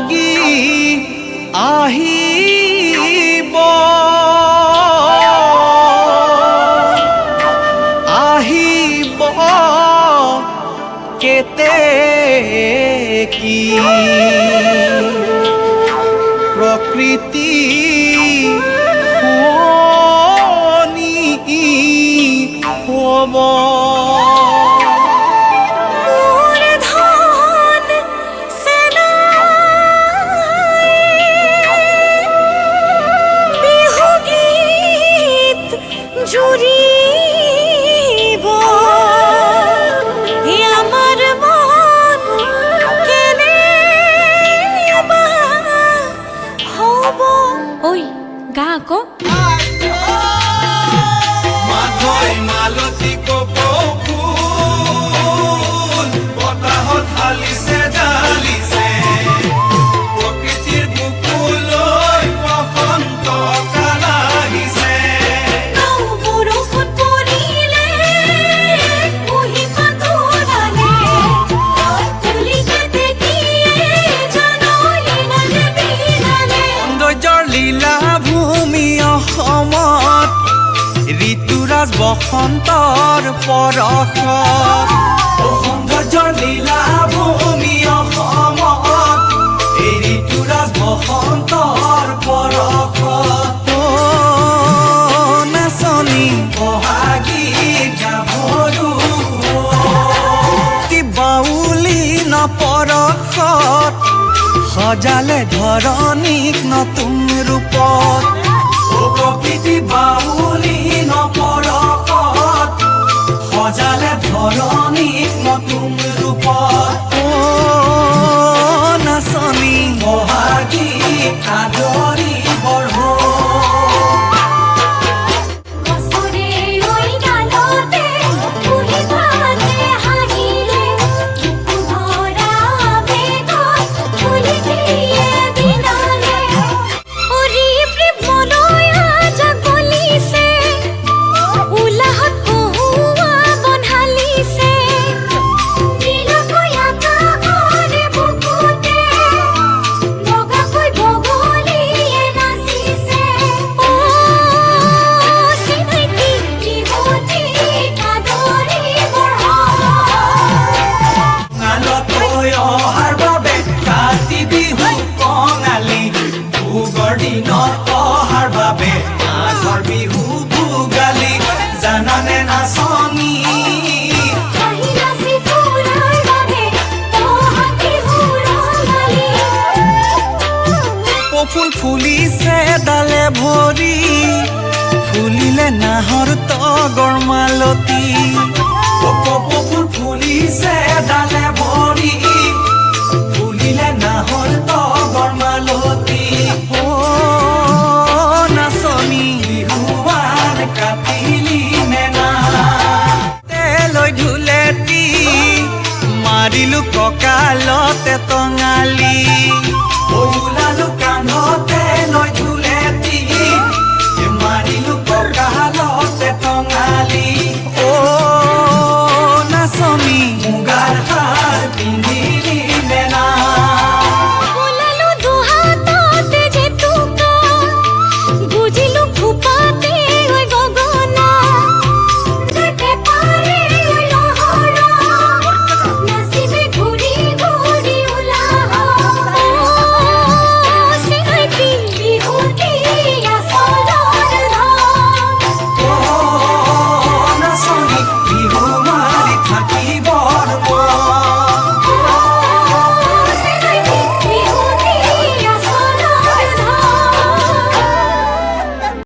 বহাগী আহিব আহিব কেতেকী প্ৰকৃতি শুৱনি হ'ব জুৰিব আমাৰ মন কেনেবা হ'ব ঐ গা আকৌ মাধৈ মালতী কপৌফুল বতাহত হালিছে ডালিছে প্ৰকৃতিৰ বুকুলৈ বসন্ত কাল আহিছে ঋতুৰাজ বসন্তৰ পৰশত সৌন্দৰ্যৰ লীলা ভূমি অসমত এই ঋতুৰাজ বসন্তৰ পৰশত নাচনী বহাগী গাভৰু কি বাউলী নপৰশত সজালে ধৰণীক নতুন ৰূপত প্ৰকৃতি বাউলী নপৰশত সজালে ধৰণীক নতুন ৰূপত নাচনী বহাগী আদৰি বঢ় জানানে নাচনী কপৌফুল ফুলিছে ডালে ভৰি ফুলিলে নাহৰ তগৰ মালতী কপৌফুল ফুলিছে ডালে ভৰি ফুলিলে নাহৰ তগৰ মালতী নাচনী বিহুৱান কাটিলি ঢুলেটি মাৰিলো কঁকালতে টঙালি ওলালো কাণতে লৈ ঢুলেটি মাৰিলো কঁকালতে টঙালি নাচনী মুগাৰ